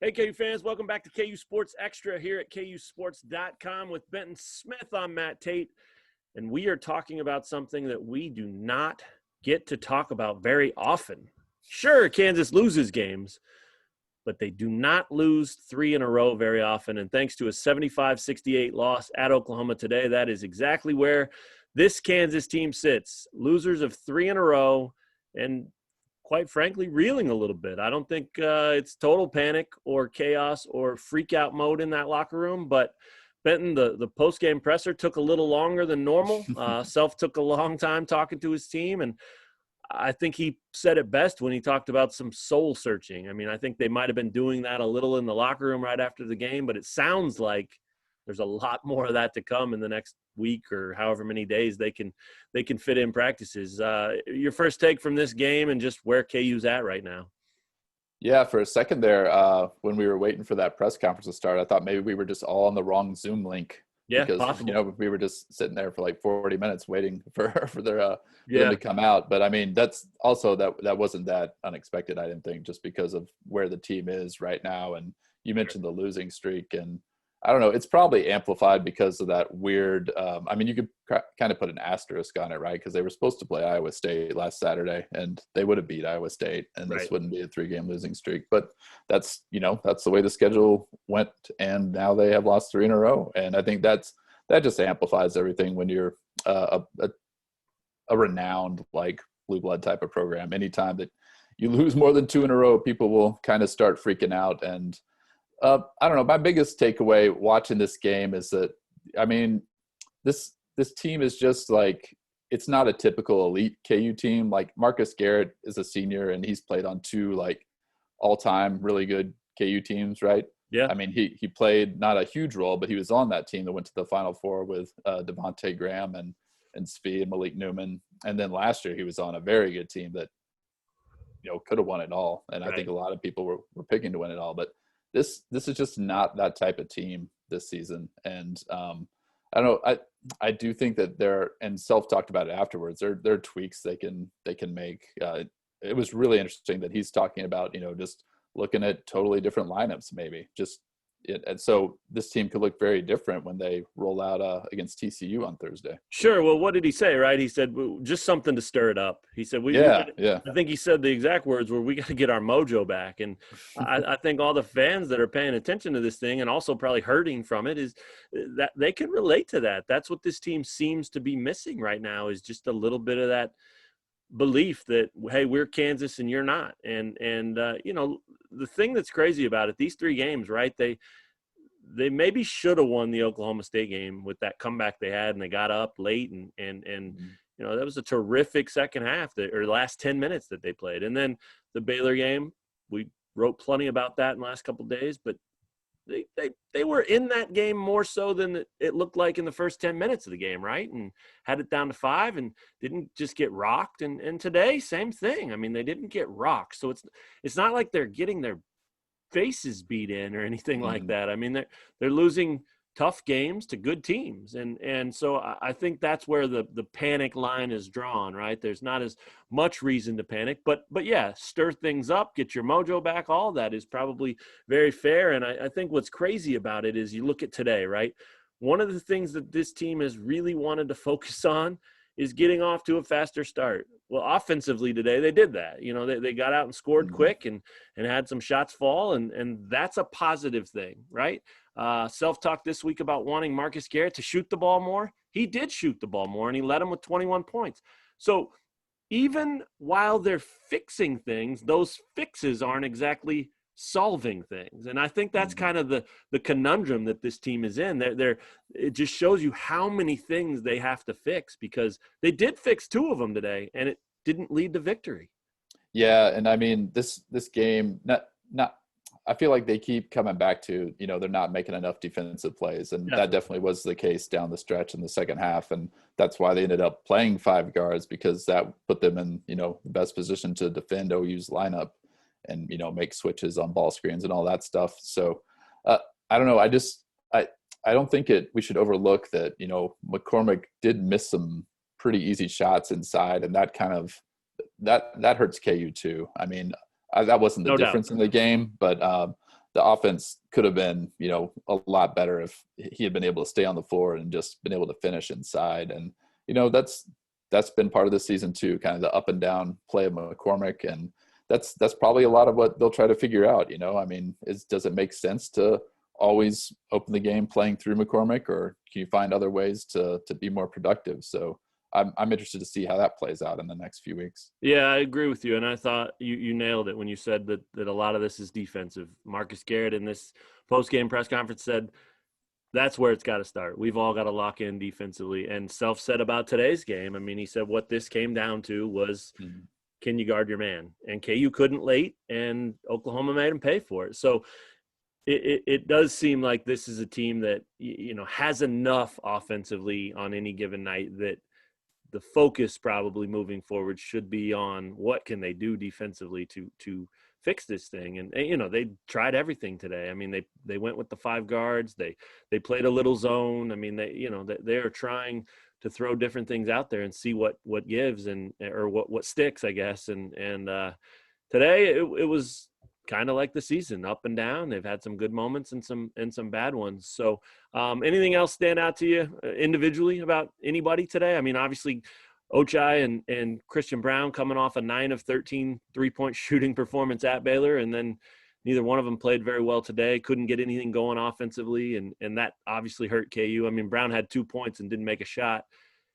Hey, KU fans, welcome back to KU Sports Extra here at KUsports.com with Benton Smith. I'm Matt Tate, and we are talking about something that we do not get to talk about very often. Sure, Kansas loses games, but they do not lose three in a row very often, and thanks to a 75-68 loss at Oklahoma today, that is exactly where this Kansas team sits. Losers of three in a row, and quite frankly, reeling a little bit. I don't think it's total panic or chaos or freak out mode in that locker room, but Benton, the post-game presser took a little longer than normal. Self took a long time talking to his team, and I think he said it best when he talked about some soul searching. I mean, I think they might have been doing that a little in the locker room right after the game, but it sounds like there's a lot more of that to come in the next week or however many days they can fit in practices. Your first take from this game and just where KU's at right now. Yeah, for a second there, when we were waiting for that press conference to start, I thought maybe we were just all on the wrong Zoom link. Yeah, because possible. we were just sitting there for like 40 minutes waiting for them Yeah, to come out. But I mean, that's also that wasn't that unexpected, I didn't think, just because of where the team is right now. And you mentioned the losing streak, and I don't know, it's probably amplified because of that weird I mean, you could kind of put an asterisk on it, right? Because they were supposed to play Iowa State last Saturday, and they would have beat Iowa State, and this right. wouldn't be a 3-game losing streak. But that's the way the schedule went, and now they have lost 3 in a row. And I think that just amplifies everything when you're a renowned, like, blue blood type of program. Anytime that you lose more than 2 in a row, people will kind of start freaking out. And I don't know. My biggest takeaway watching this game is that, I mean, this team is just like, it's not a typical elite KU team. Like, Marcus Garrett is a senior, and he's played on 2 like all-time really good KU teams, right? Yeah. I mean, he played not a huge role, but he was on that team that went to the Final Four with Devontae Graham and Spee and Malik Newman. And then last year he was on a very good team that could have won it all. And Right. I think a lot of people were picking to win it all. But this is just not that type of team this season. And I don't know. I do think that and Self talked about it afterwards, there are tweaks they can make. It was really interesting that he's talking about, just looking at totally different lineups, maybe and so this team could look very different when they roll out against TCU on Thursday. Sure. Well, what did he say, right? He said, just something to stir it up. He said, Yeah. I think he said the exact words were, we got to get our mojo back. And I think all the fans that are paying attention to this thing and also probably hurting from it is that they can relate to that. That's what this team seems to be missing right now, is just a little bit of that belief that, hey, we're Kansas and you're not. And the thing that's crazy about it, these 3 games, right, they maybe should have won the Oklahoma State game with that comeback they had, and they got up late, and that was a terrific second half or last 10 minutes that they played. And then the Baylor game, we wrote plenty about that in the last couple of days, but they were in that game more so than it looked like in the first 10 minutes of the game, right? And had it down to 5 and didn't just get rocked. And today, same thing. I mean, they didn't get rocked. So it's not like they're getting their faces beat in or anything like that. I mean, they're losing tough games to good teams. And so I think that's where the panic line is drawn, right? There's not as much reason to panic, but yeah, stir things up, get your mojo back. All that is probably very fair. And I think what's crazy about it is you look at today, right? One of the things that this team has really wanted to focus on is getting off to a faster start. Well, offensively today, they did that. They got out and scored quick and had some shots fall, and that's a positive thing, right? Self talked this week about wanting Marcus Garrett to shoot the ball more. He did shoot the ball more, and he led him with 21 points. So even while they're fixing things, those fixes aren't exactly solving things. And I think that's kind of the conundrum that this team is in. It just shows you how many things they have to fix, because they did fix 2 of them today, and it didn't lead to victory. Yeah, and I mean, this game, not I feel like they keep coming back to, they're not making enough defensive plays. And that definitely was the case down the stretch in the second half. And that's why they ended up playing 5 guards, because that put them in, the best position to defend OU's lineup and, make switches on ball screens and all that stuff. So I don't know. I don't think we should overlook that, McCormick did miss some pretty easy shots inside, and that kind of, that hurts KU too. I mean, that wasn't the difference in the game, but the offense could have been, a lot better if he had been able to stay on the floor and just been able to finish inside. And, that's been part of the season too, kind of the up and down play of McCormick. And that's probably a lot of what they'll try to figure out. I mean, does it make sense to always open the game playing through McCormick, or can you find other ways to be more productive? So I'm interested to see how that plays out in the next few weeks. Yeah, I agree with you. And I thought you nailed it when you said that a lot of this is defensive. Marcus Garrett in this post-game press conference said that's where it's got to start. We've all got to lock in defensively. And Self said about today's game, I mean, he said what this came down to was, can you guard your man? And KU couldn't late, and Oklahoma made him pay for it. So it does seem like this is a team that, has enough offensively on any given night that the focus probably moving forward should be on what can they do defensively to fix this thing. And they tried everything today. I mean, they went with the 5 guards. They played a little zone. I mean, they are trying to throw different things out there and see what gives or what sticks, I guess. And today it was kind of like the season, up and down. They've had some good moments and some bad ones. So anything else stand out to you individually about anybody today? I mean, obviously Ochai and Christian Brown coming off a 9 of 13 3-point shooting performance at Baylor, and then neither one of them played very well today, couldn't get anything going offensively, and that obviously hurt KU. I mean, Brown had 2 points and didn't make a shot.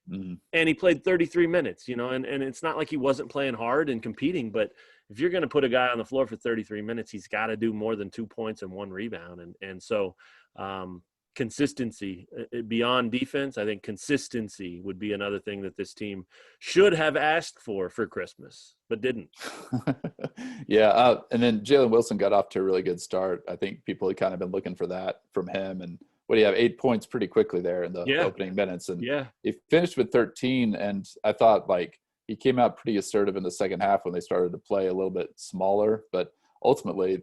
And he played 33 minutes, and it's not like he wasn't playing hard and competing, but if you're going to put a guy on the floor for 33 minutes, he's got to do more than 2 points and 1 rebound. And so consistency beyond defense, I think consistency would be another thing that this team should have asked for Christmas, but didn't. Yeah. And then Jalen Wilson got off to a really good start. I think people had kind of been looking for that from him. And what do you have, 8 points pretty quickly there in the opening minutes. And he finished with 13. And I thought he came out pretty assertive in the second half when they started to play a little bit smaller, but ultimately,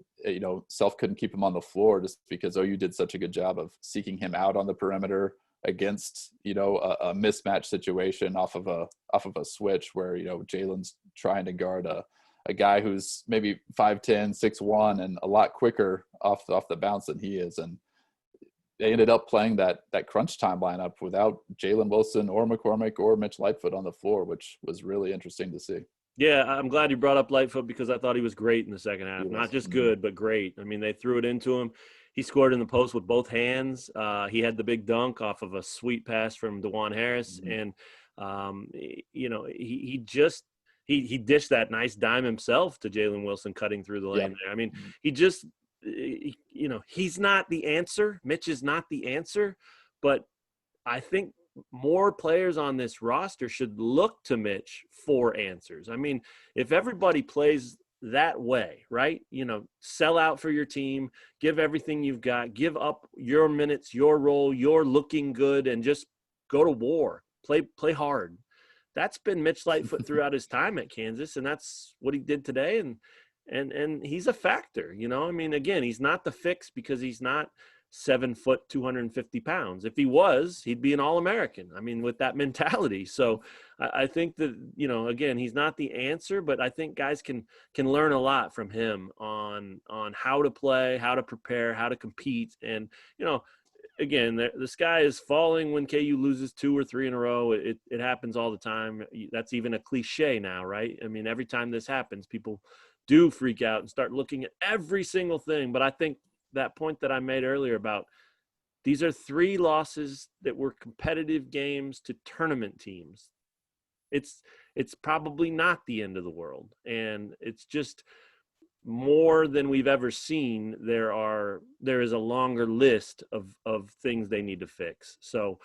Self couldn't keep him on the floor just because OU did such a good job of seeking him out on the perimeter against, a mismatch situation off of a switch where, Jalen's trying to guard a guy who's maybe 5'10", 6'1", and a lot quicker off the bounce than he is. And they ended up playing that crunch time lineup without Jalen Wilson or McCormick or Mitch Lightfoot on the floor, which was really interesting to see. Yeah, I'm glad you brought up Lightfoot because I thought he was great in the second half. Not just good, but great. I mean, they threw it into him. He scored in the post with both hands. He had the big dunk off of a sweet pass from DeJuan Harris. And, he dished that nice dime himself to Jalen Wilson cutting through the lane there. I mean, he just – he's not the answer. Mitch is not the answer, but I think more players on this roster should look to Mitch for answers. I mean, if everybody plays that way, right? Sell out for your team, give everything you've got, give up your minutes, your role, you're looking good, and just go to war, play hard. That's been Mitch Lightfoot throughout his time at Kansas, and that's what he did today. And he's a factor, I mean, again, he's not the fix because he's not 7 foot, 250 pounds. If he was, he'd be an All-American. I mean, with that mentality. So I think that, again, he's not the answer, but I think guys can learn a lot from him on how to play, how to prepare, how to compete. And, again, the sky is falling when KU loses 2 or 3 in a row. It happens all the time. That's even a cliche now, right? I mean, every time this happens, people do freak out and start looking at every single thing. But I think that point that I made earlier about these are 3 losses that were competitive games to tournament teams. It's probably not the end of the world. And it's just more than we've ever seen. There is a longer list of things they need to fix. So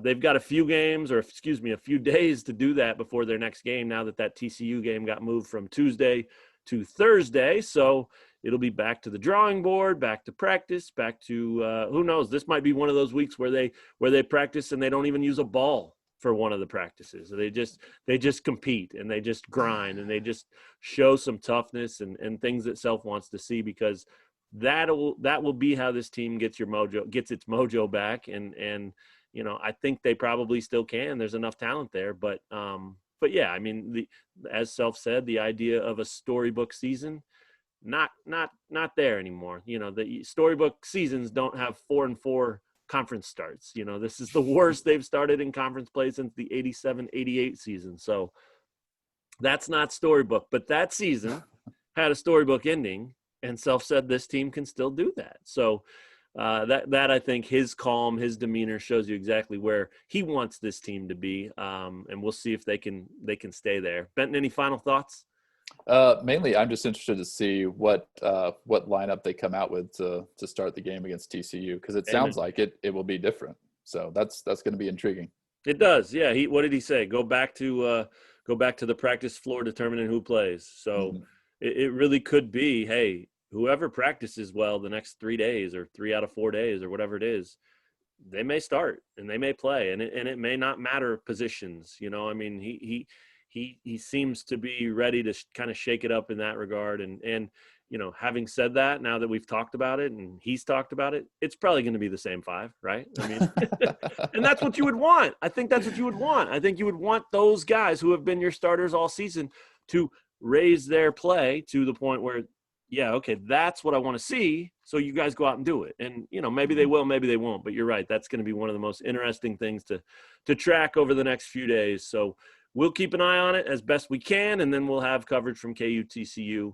they've got a few days to do that before their next game, now that TCU game got moved from Tuesday to Thursday. So it'll be back to the drawing board, back to practice, back to who knows, this might be one of those weeks where they practice and they don't even use a ball for one of the practices. They just compete and they just grind and they just show some toughness and things that Self wants to see, because that will be how this team gets its mojo back. And I think they probably still can. There's enough talent there, but yeah, I mean, as Self said, the idea of a storybook season, not there anymore. You know, the storybook seasons don't have 4-4 conference starts. You know, this is the worst they've started in conference play since the 87-88 season. So that's not storybook, but that season had a storybook ending, and Self said this team can still do that. So that I think his calm, his demeanor shows you exactly where he wants this team to be, and we'll see if they can stay there. Benton, any final thoughts? Mainly, I'm just interested to see what lineup they come out with to start the game against TCU, because it sounds like it will be different. So that's going to be intriguing. It does, yeah. What did he say? Go back to the practice floor, determining who plays. So it really could be, hey, whoever practices well the next 3 days or 3 out of 4 days or whatever it is, they may start and they may play, and it may not matter positions. You know, I mean, he seems to be ready to kind of shake it up in that regard. And you know, having said that, now that we've talked about it and he's talked about it, it's probably going to be the same 5, right? I mean, and that's what you would want. I think that's what you would want. I think you would want those guys who have been your starters all season to raise their play to the point where, yeah, okay, that's what I want to see. So you guys go out and do it. And, you know, maybe they will, maybe they won't, but you're right. That's going to be one of the most interesting things to track over the next few days. So we'll keep an eye on it as best we can, and then we'll have coverage from KUTCU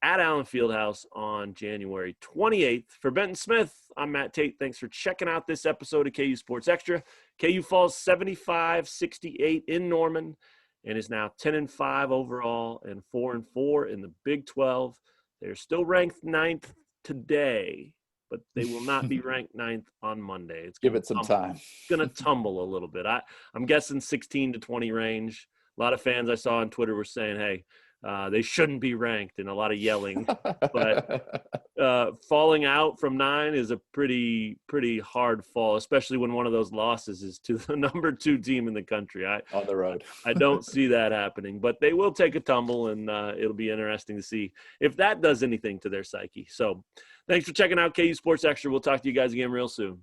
at Allen Fieldhouse on January 28th. For Benton Smith, I'm Matt Tate. Thanks for checking out this episode of KU Sports Extra. KU falls 75-68 in Norman and is now 10-5 overall and 4-4 in the Big 12. They're still ranked 9th today, but they will not be ranked 9th on Monday. It's Give it some time. It's going to tumble a little bit. I'm guessing 16 to 20 range. A lot of fans I saw on Twitter were saying, hey, they shouldn't be ranked, and a lot of yelling. But falling out from 9 is a pretty hard fall, especially when one of those losses is to the number 2 team in the country. On the road. I don't see that happening, but they will take a tumble, and it'll be interesting to see if that does anything to their psyche. So thanks for checking out KU Sports Extra. We'll talk to you guys again real soon.